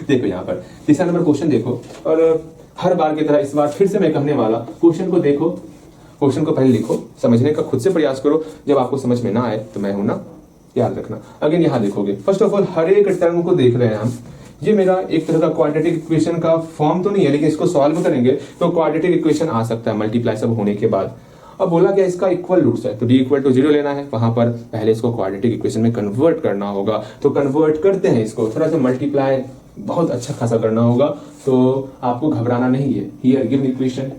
देखो यहाँ पर तीसरा नंबर क्वेश्चन देखो, और हर बार की तरह इस बार फिर से मैं कहने वाला, क्वेश्चन को देखो, क्वेश्चन को पहले लिखो, समझने का खुद से प्रयास करो, जब आपको समझ में ना आए तो मैं हूं ना, याद रखना। अगेन यहाँ देखोगे, फर्स्ट ऑफ ऑल हर एक टर्म को देख रहे हैं हम, ये मेरा एक तरह का क्वाड्रेटिक इक्वेशन का फॉर्म तो नहीं है, लेकिन इसको सॉल्व करेंगे तो क्वाड्रेटिक इक्वेशन आ सकता है मल्टीप्लाई सब होने के बाद। अब बोला गया इसका इक्वल रूट्स है, तो d इक्वल टू 0 लेना है, वहां पर पहले इसको क्वाड्रेटिक इक्वेशन में कन्वर्ट करना होगा, तो कन्वर्ट करते हैं इसको, थोड़ा सा मल्टीप्लाई बहुत अच्छा खासा करना होगा, तो आपको घबराना नहीं है। हियर गिवन इक्वेशन,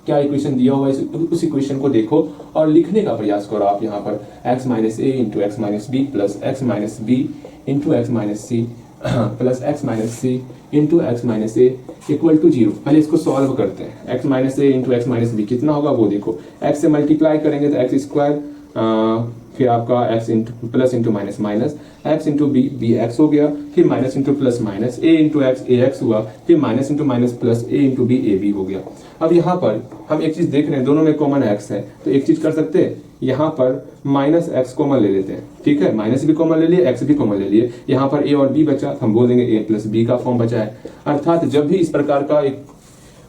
क्या इक्वेशन दिया हुआ है उस इक्वेशन को देखो और लिखने का प्रयास करो आप यहाँ पर, x minus A into X minus B plus X minus B into X minus C plus X minus C into X minus A equal to 0। पहले इसको सॉल्व करते हैं। x minus A into X minus B कितना होगा वो देखो, x से multiply करेंगे तो एक्स स्क्वायर, फिर आपका x into plus into minus minus x into B B X हो गया, फिर minus into plus minus a into X A X हुआ, फिर minus into minus plus a into B A B हो गया। अब यहाँ पर हम एक चीज देख रहे हैं, दोनों में कॉमन x है, तो एक चीज कर सकते हैं, यहाँ पर माइनस एक्स कॉमन ले लेते हैं, ठीक है, माइनस भी कॉमन ले लिए, x भी कॉमन ले लिए, यहाँ पर a और b बचा, हम बोल देंगे a प्लस b का फॉर्म बचा है। अर्थात जब भी इस प्रकार का एक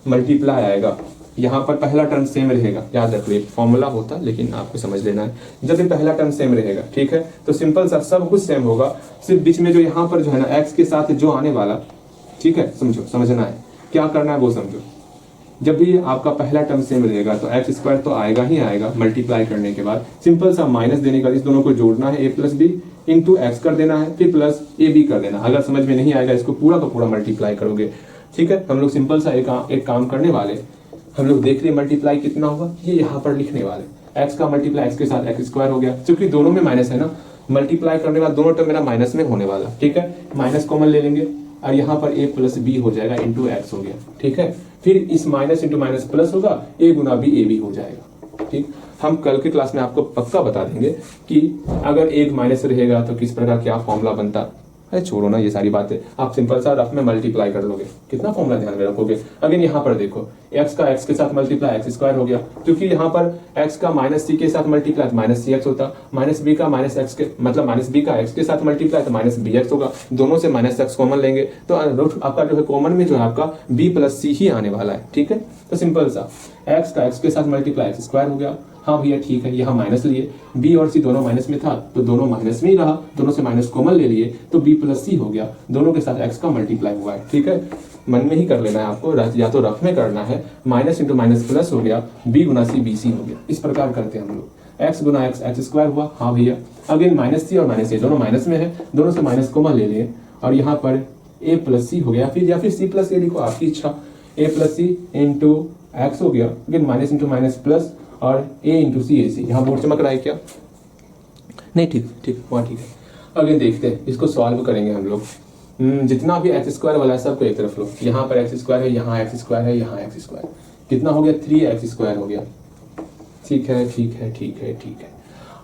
मल्टीप्लाई आएगा, यहाँ पर पहला टर्म सेम रहेगा, याद रखो एक फॉर्मूला होता, लेकिन आपको समझ लेना है, जब भी पहला टर्म सेम रहेगा, ठीक है, तो सिंपल सा सब कुछ सेम होगा, सिर्फ बीच में जो यहाँ पर जो है ना x के साथ जो आने वाला, ठीक है, समझो, समझना है क्या करना है वो समझो। जब भी आपका पहला टर्म सेम रहेगा तो एक्स स्क्वायर तो आएगा ही आएगा, मल्टीप्लाई करने के बाद सिंपल सा माइनस देने का, इस दोनों को जोड़ना है, a plus B into X कर देना है, फिर प्लस ए बी कर देना। अगर समझ में नहीं आएगा इसको पूरा का पूरा मल्टीप्लाई करोगे, ठीक है। हम लोग सिंपल सा एक काम करने वाले, हम लोग देख रहे मल्टीप्लाई कितना होगा, ये यहाँ पर लिखने वाले, एक्स का मल्टीप्लाई एक्स के साथ एक्स स्क्वायर हो गया, क्योंकि दोनों में माइनस है ना, मल्टीप्लाई करने के बाद दोनों टर्म मेरा माइनस में होने वाला, ठीक है, माइनस कॉमन ले लेंगे और यहाँ पर a प्लस बी हो जाएगा इंटू एक्स हो गया, ठीक है, फिर इस माइनस इंटू माइनस प्लस होगा, a गुना बी ए बी हो जाएगा, ठीक। हम कल के क्लास में आपको पक्का बता देंगे कि अगर एक माइनस रहेगा तो किस प्रकार क्या फॉर्मूला बनता। अरे छोड़ो ना ये सारी बातें, आप सिंपल सा रफ में मल्टीप्लाई कर लोगे, कितना फॉर्मूला ध्यान में रखोगे। अगेन यहाँ पर देखो, x का x के साथ मल्टीप्लाई एक्स स्क्वायर हो गया, क्योंकि यहाँ पर x का माइनस सी के साथ मल्टीप्लाई माइनस सी एक्स होता, माइनस बी का माइनस एक्स के मतलब माइनस बी का x के साथ मल्टीप्लाई तो माइनस बी एक्स होगा, दोनों से माइनस एक्स कॉमन लेंगे तो आपका जो है कॉमन में जो है आपका b प्लस सी ही आने वाला है, ठीक है। तो सिंपल सा x का x के साथ मल्टीप्लाई एक्स स्क्वायर हो गया, हाँ भैया ठीक है, यहाँ माइनस लिए, b और c दोनों माइनस में था तो दोनों माइनस में ही रहा, दोनों से माइनस कॉमन ले लिए तो b प्लस सी हो गया, दोनों के साथ x का मल्टीप्लाई हुआ है, ठीक है। मन में ही कर लेना है आपको, या तो रफ में करना है, माइनस इंटू माइनस प्लस हो गया, b गुना सी बी सी हो गया, इस प्रकार करते हैं हम लोग। x गुना एक्स एक्स स्क्वायर हुआ, हाँ भैया, अगेन माइनस सी और माइनस ए दोनों माइनस में है, दोनों से माइनस कॉमन ले लिए और यहाँ पर a प्लस सी हो गया, फिर या फिर c प्लस ए लिखो, आपकी इच्छा, a plus C into X हो गया, again minus into minus plus और a into C A C. यहाँ बोर्ड चमक रहा है क्या? नहीं, ठीक ठीक वहाँ ठीक है। अगेन देखते हैं, इसको सॉल्व करेंगे हम लोग। जितना भी एक्स स्क्वायर वाला है सबको एक तरफ लो, यहाँ पर एक्स स्क्वायर है, यहाँ एक्स स्क्वायर है, यहाँ एक्स स्क्वायर, कितना हो गया 3x स्क्वायर हो गया, ठीक है ठीक है ठीक है ठीक है।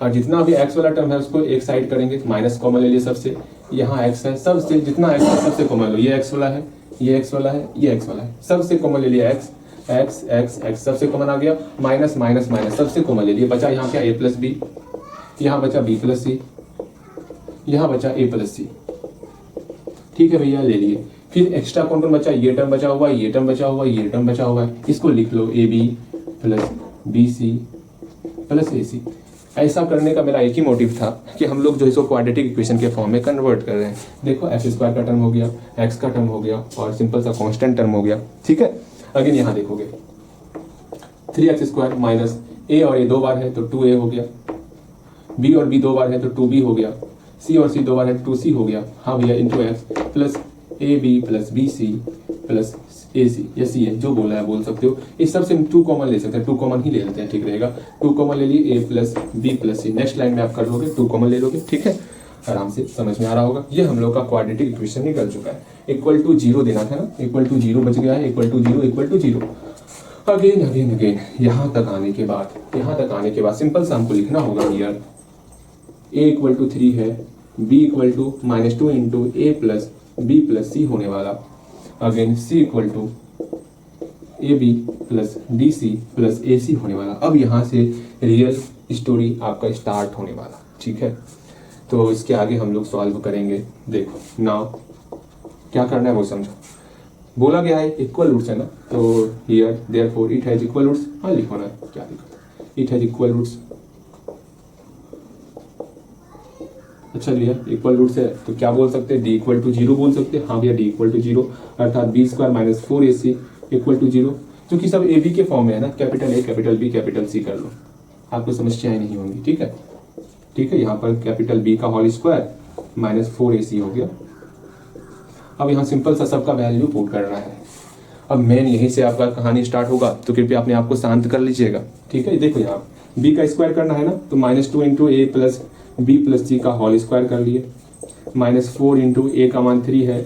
और जितना भी x वाला टर्म है उसको एक साइड करेंगे, माइनस कॉमन ले लिए सबसे, यहाँ x है, सबसे जितना x है सबसे कॉमन लो, ये x वाला है, ये x वाला है, ये x वाला है, सबसे कॉमन ले लिया x x x x सबसे कॉमन आ गया, माइनस माइनस माइनस सबसे कॉमन ले लिया, बचा यहाँ क्या a प्लस बी, यहाँ बचा b प्लस सी, यहाँ बचा a प्लस सी, ठीक है भैया ले लिए। फिर एक्स्ट्रा कौन कौन बचा, ये टर्म बचा हुआ है, ये टर्म बचा हुआ है, ये टर्म बचा हुआ है, इसको लिख लो A B plus B C plus A C. ऐसा करने का मेरा एक ही मोटिव था कि हम लोग जो इसको क्वाड्रेटिक इक्वेशन के फॉर्म में कन्वर्ट कर रहे हैं। देखो एक्स स्क्वायर का टर्म हो गया, एक्स का टर्म हो गया और सिंपल सा कांस्टेंट टर्म हो गया, ठीक है। अगेन यहाँ देखोगे 3x स्क्वायर माइनस ए और ए दो बार है तो 2a हो गया, b और b दो बार है तो 2b हो गया, c और c दो बार है तो 2c हो गया, हाँ भैया into X plus A B plus B C plus A C, या सी है जो बोला है बोल सकते हो। इस सब से 2 कॉमन ले सकते हैं, 2 कॉमन ही ले लेते हैं, ठीक रहेगा। 2 कॉमन ले लिए, a plus B plus C, next line में आप कर लोगे 2 कॉमन ले लोगे, ठीक है, आराम से समझ में आ रहा होगा। ये हम लोग का क्वाड्रेटिक इक्वेशन निकल चुका है। इक्वल टू 0 देना था ना, इक्वल टू 0 बच गया है, equal to 0 equal to 0। Again again again यहाँ तक आने के बाद सिंपल सा हमको लिखना होगा हियर a इक्वल टू 3 है, b equal to -2 into A plus B plus C होने वाला, again c equal to A B plus D C plus A C होने वाला। अब यहाँ से रियल स्टोरी आपका स्टार्ट होने वाला, ठीक है। तो इसके आगे हम लोग सॉल्व करेंगे। देखो नाउ क्या करना है वो समझो। बोला गया है इक्वल रूट्स है ना, तो here therefore it has equal roots, हाँ लिखो ना, क्या लिखो, इट हैज इक्वल रूट्स। अच्छा भैया इक्वल रूट्स है तो क्या बोल सकते हैं, डी इक्वल टू जीरो बोल सकते हैं। हाँ भैया डी इक्वल टू जीरो, अर्थात B square minus 4ac equal to zero, क्योंकि सब ए बी के फॉर्म में है ना, capital A capital B capital C कर लो, आपको समस्याएं नहीं होंगी। ठीक है, ठीक है, यहाँ पर कैपिटल बी का होल स्क्वायर माइनस 4ac हो गया। अब यहाँ सिंपल सा सबका वैल्यू पुट करना है। अब मेन यहीं से आपका कहानी स्टार्ट होगा, तो कृपया अपने आप को शांत कर लीजिएगा। ठीक है, देखो यहाँ b का स्क्वायर करना है ना, तो -2 into A plus B plus सी का होल स्क्वायर कर लिए, -4 इंटू ए का मान 3 है,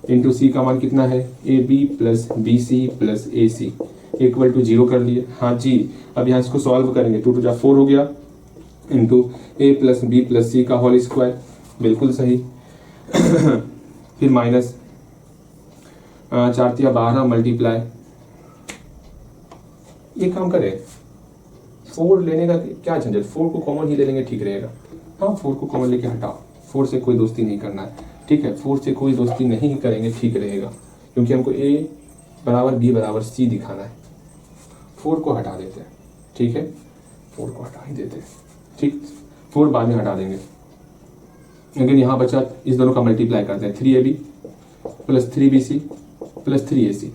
इंटू सी का मान कितना है, A B plus B C plus A C equal to 0 कर लिए। हाँ जी, अब यहाँ इसको सॉल्व करेंगे, 2 2 4 हो गया, into A plus B plus सी का होल स्क्वायर, बिल्कुल सही। फिर माइनस 4 3 12 मल्टीप्लाई, ये काम करें 4 लेने का क्या झंझट, 4 को कॉमन ही ले लेंगे, ठीक रहेगा। हाँ 4 को कॉमन लेके हटाओ, 4 से कोई दोस्ती नहीं करना है। ठीक है, 4 से कोई दोस्ती नहीं करेंगे, ठीक रहेगा, क्योंकि हमको a बराबर b बराबर c दिखाना है। 4 को हटा देते हैं, ठीक है, 4 को हटा ही देते हैं, ठीक, 4 बाद में हटा देंगे। लेकिन यहाँ बचा, इस दोनों का मल्टीप्लाई करते हैं, 3ab plus 3bc plus 3ac।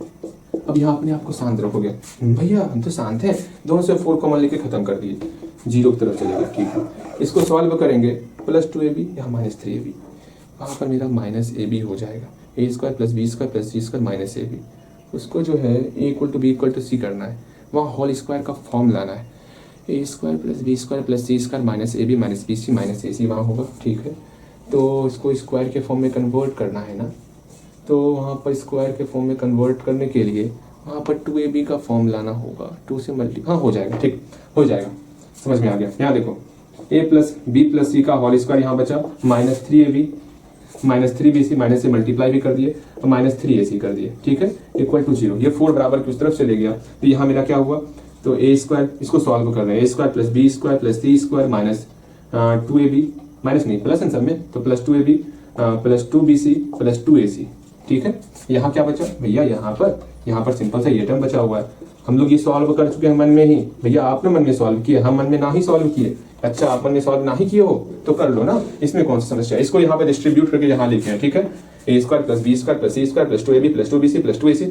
अब यहाँ अपने आप को शांत रखोगे, भैया हम तो शांत हैं, दोनों से 4 कॉमन लेके खत्म कर दिए, 0 की तरफ चलेगा। ठीक है, इसको सॉल्व करेंगे, +2ab या -3ab, वहाँ पर मेरा -ab हो जाएगा, a square plus B square plus C square minus ab। उसको जो है a equal to B equal to C करना है, वहाँ होल स्क्वायर का फॉर्म लाना है, a square plus B square plus C square minus ab minus B C minus A C वहाँ होगा। ठीक है, तो इसको स्क्वायर के फॉर्म में कन्वर्ट करना है ना, तो वहाँ पर स्क्वायर के फॉर्म में कन्वर्ट करने के लिए वहाँ पर 2ab का फॉर्म लाना होगा, 2 से मल्टी, हाँ हो जाएगा, ठीक हो जाएगा, समझ में आ गया। यहाँ देखो a प्लस बी प्लस सी का होल स्क्वायर यहाँ बचा, -3ab माइनस 3bc माइनस से मल्टीप्लाई भी कर दिए और -3ac कर दिए। ठीक है, इक्वल टू 0, ये 4 बराबर की उस तरफ चले गया, तो यहाँ मेरा क्या हुआ, तो a स्क्वायर, इसको सॉल्व कर रहे हैं, a square plus B square plus C square minus 2ab, minus नहीं प्लस इन सब में, तो plus 2ab plus 2bc plus 2ac। ठीक है, यहाँ क्या बचा भैया, यहाँ पर सिंपल सा ये टर्म बचा हुआ है, हम लोग ये सॉल्व कर चुके हैं मन में ही। भैया आपने मन में सॉल्व किए, हम मन में ना ही सॉल्व किए। अच्छा, आप मन में सॉल्व ना ही किए हो तो कर लो ना, इसमें कौन सी समस्या है। इसको यहाँ पे डिस्ट्रीब्यूट करके यहाँ लिखे हैं। ठीक है, A square plus B square plus C square plus 2ab plus 2bc plus 2ac।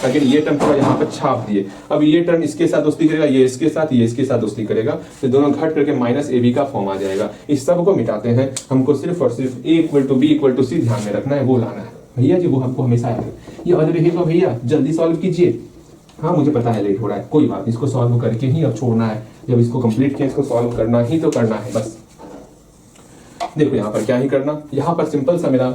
अगर ये टर्म पूरा यहाँ पर छाप दिए, अब ये टर्म इसके साथ दोस्ती करेगा, ये इसके साथ, ये इसके साथ दोस्ती करेगा, तो दोनों घट करके -ab का फॉर्म आ जाएगा। इस सब को मिटाते हैं, हमको सिर्फ और सिर्फ a equal to B equal to C ध्यान में रखना है, वो लाना है भैया जी, वो हमको हमेशा याद है। ये याद रहेगा भैया, जल्दी सॉल्व कीजिए। हाँ मुझे पता है लेट हो रहा है, कोई बात नहीं, इसको सॉल्व करके ही अब छोड़ना है, जब इसको कंप्लीट किया इसको सॉल्व करना ही तो करना है बस। देखो यहाँ पर क्या ही करना, यहाँ पर सिंपल सा मेरा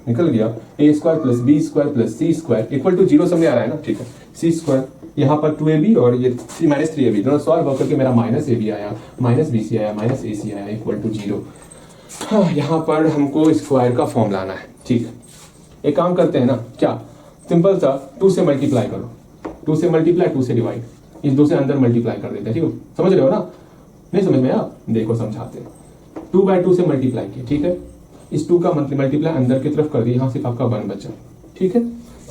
निकल गया, a square plus B square plus C square equal to 0 समझ आ रहा है ना। ठीक है, सी स्क्वायर यहाँ पर 2ab और ये -3ab, दोनों सॉल्व होकर के मेरा -ab आया, -bc आया, -ac आया इक्वल टू 0। हाँ, यहाँ पर हमको स्क्वायर का फॉर्म लाना है। ठीक है, एक काम करते हैं ना, क्या सिंपल सा 2 से मल्टीप्लाई करो, 2 से मल्टीप्लाई 2 से डिवाइड, इस 2 से अंदर मल्टीप्लाई कर देते हैं। ठीक है, समझ रहे हो ना, नहीं समझ में आप देखो समझाते हैं। 2/2 से मल्टीप्लाई किया, ठीक है, इस 2 का मल्टीप्लाई अंदर की तरफ कर दिया, यहाँ सिर्फ आपका 1 बचा। ठीक है,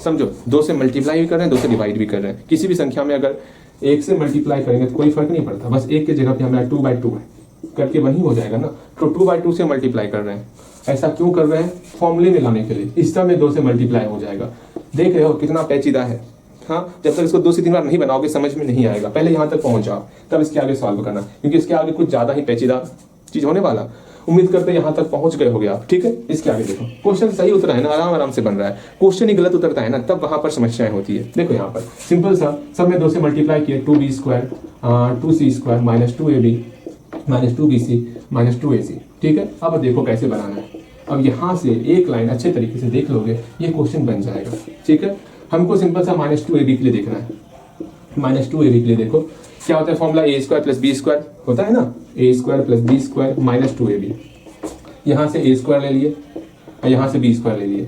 समझो 2 से मल्टीप्लाई भी कर रहे हैं, 2 से डिवाइड भी कर रहे हैं। किसी भी संख्या में अगर 1 से मल्टीप्लाई करेंगे तो कोई फर्क नहीं पड़ता, बस 1 की जगह पे हमारा 2/2 है करके वही हो जाएगा ना। तो 2/2 से मल्टीप्लाई कर रहे हैं, ऐसा क्यों कर रहे हैं, फॉर्मूले में लाने के लिए। इस समय 2 से मल्टीप्लाई हो जाएगा, देख रहे हो कितना पेचीदा है। हाँ, जब तक इसको 2 से 3 बार नहीं बनाओगे समझ में नहीं आएगा, पहले यहाँ तक पहुंच जाओ तब इसके आगे सॉल्व करना, क्योंकि इसके आगे कुछ ज्यादा ही पेचीदा चीज होने वाला। उम्मीद करते हैं यहाँ तक पहुंच गए होगे आप। ठीक है, इसके आगे देखो, क्वेश्चन सही उतरा है ना, आराम आराम से बन रहा है। क्वेश्चन ही गलत उतरता है ना, तब वहां पर समस्याएं होती है। देखो यहाँ पर सिंपल सा, सब में 2 से मल्टीप्लाई किए, 2b square 2c square minus 2ab minus 2bc minus 2ac। ठीक है, अब देखो कैसे बनाना है। अब यहाँ से एक लाइन अच्छे तरीके से देख लोगे, ये क्वेश्चन बन जाएगा। ठीक है, हमको सिंपल सा -2ab के लिए देखना है। -2ab के लिए देखो क्या होता है formula, a square plus B square होता है ना, a square plus B square minus 2ab। यहाँ से a स्क्वायर ले लिए और यहाँ से b स्क्वायर ले लिए,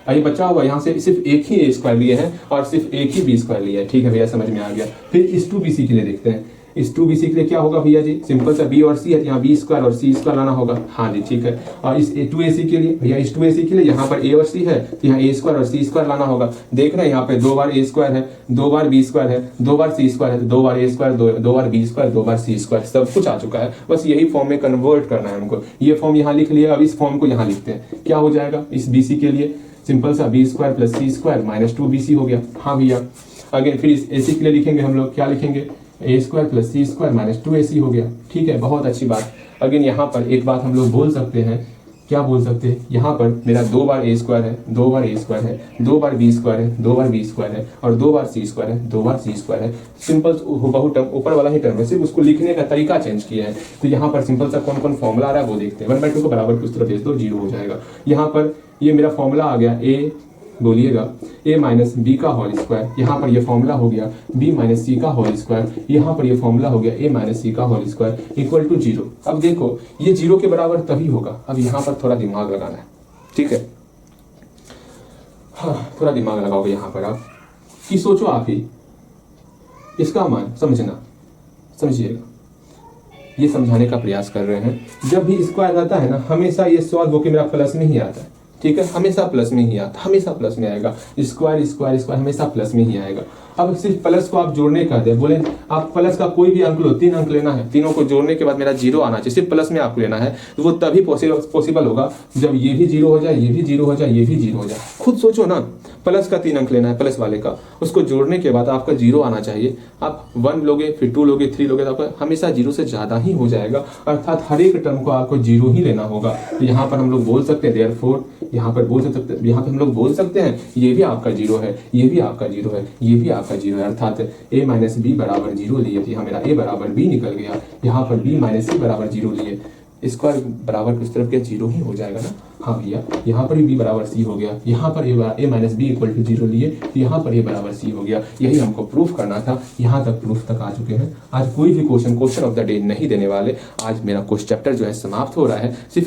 ये बचा हुआ यहाँ से सिर्फ एक ही a स्क्वायर लिए हैं और सिर्फ एक ही b स्क्वायर लिया है। ठीक है भैया, समझ में आ गया। फिर इस 2bc के लिए देखते हैं, इस 2bc के लिए क्या होगा भैया जी, सिंपल सा b और c है, यहाँ b स्क्वायर और c स्क्वायर लाना होगा। हाँ जी ठीक है। और इस 2ac के लिए भैया, इस 2ac के लिए यहाँ पर a और c है तो यहाँ a स्क्वायर और c स्क्वायर लाना होगा। देख रहे हैं यहाँ पे 2 बार a स्क्वायर है, 2 बार b स्क्वायर है, 2 बार c स्क्वायर है, तो 2 बार a square, 2 bar b square, 2 bar c square, सब कुछ आ चुका है। बस यही फॉर्म में कन्वर्ट करना है हमको। ये फॉर्म यहाँ लिख लिया, अब इस फॉर्म को यहाँ लिखते हैं। क्या हो जाएगा इस bc के लिए, सिंपल सा b square plus c square minus 2bc हो गया। हाँ भैया, अगेन फिर इस ac के लिए लिखेंगे हम लोग, क्या लिखेंगे, a square plus c square minus 2ac हो गया। ठीक है, बहुत अच्छी बात। अगेन यहाँ पर एक बात हम लोग बोल सकते हैं, क्या बोल सकते हैं, यहाँ पर मेरा 2 बार a स्क्वायर है, 2 बार a स्क्वायर है, 2 बार b स्क्वायर है, 2 बार b स्क्वायर है और 2 बार c स्क्वायर है, 2 बार c स्क्वायर है। सिंपल बहुत टर्म, ऊपर वाला ही टर्म है, सिर्फ उसको लिखने का तरीका चेंज किया है। तो यहाँ पर सिंपल सा कौन कौन फॉर्मूला आ रहा है वो देखते हैं। 1/2 को बराबर की उस तरफ भेज दो, 0 हो जाएगा। यहाँ पर ये मेरा फॉर्मूला आ गया, a बोलिएगा a माइनस बी का होल स्क्वायर, यहाँ पर ये फॉर्मूला हो गया b माइनस सी का होल स्क्वायर, यहाँ पर ये फॉर्मूला हो गया a माइनस सी का होल स्क्वायर इक्वल टू 0। अब देखो ये 0 के बराबर तभी होगा। अब यहाँ पर थोड़ा दिमाग लगाना है, ठीक है, हाँ थोड़ा दिमाग लगाओगे यहाँ पर आप, कि सोचो आप ही इसका मान समझना, समझिएगा, ये समझाने का प्रयास कर रहे हैं। जब भी स्क्वायर आता है ना, हमेशा ये सॉल्व होकर मेरा प्लस में ही आता है, ठीक है, हमेशा प्लस में ही आता, हमेशा प्लस में आएगा। स्क्वायर स्क्वायर स्क्वायर हमेशा प्लस में ही आएगा। अब सिर्फ प्लस को आप जोड़ने का दे, बोले आप प्लस का कोई भी अंक लो, 3 अंक लेना है, तीनों को जोड़ने के बाद मेरा 0 आना चाहिए, सिर्फ प्लस में आपको लेना है। तो वो तभी पॉसिबल होगा जब ये भी 0 हो जाए, ये भी 0 हो जाए, ये भी 0 हो जाए। खुद सोचो ना, प्लस का 3 अंक लेना है, प्लस वाले का, उसको जोड़ने के बाद आपका 0 आना चाहिए। आप 1 लोगे, फिर 2 लोगे, 3 लोगे, तो आपका हमेशा 0 से ज्यादा ही हो जाएगा, अर्थात हर एक टर्म को आपको 0 ही लेना होगा। तो यहाँ पर हम लोग बोल सकते हैं देयरफॉर, यहाँ पर बोल सकते हैं, यहाँ पे हम लोग बोल सकते हैं ये भी आपका 0 है, ये भी आपका 0 है, ये भी आपका 0 है, अर्थात a माइनस बी बराबर 0 लिए, तो यहाँ मेरा a बराबर b निकल गया। यहाँ पर b माइनस c बराबर 0 लिए, स्क्वायर बराबर किस तरफ क्या 0 ही हो जाएगा ना। हाँ भैया, यहाँ पर भी b बराबर c हो गया, यहाँ पर a minus B equal to 0 लिए, तो यहाँ पर a बराबर c हो गया। यही हमको प्रूफ करना था, यहाँ तक प्रूफ तक आ चुके हैं। आज कोई भी क्वेश्चन ऑफ द डे नहीं देने वाले। आज मेरा कुछ चैप्टर जो है समाप्त हो रहा है। सिर्फ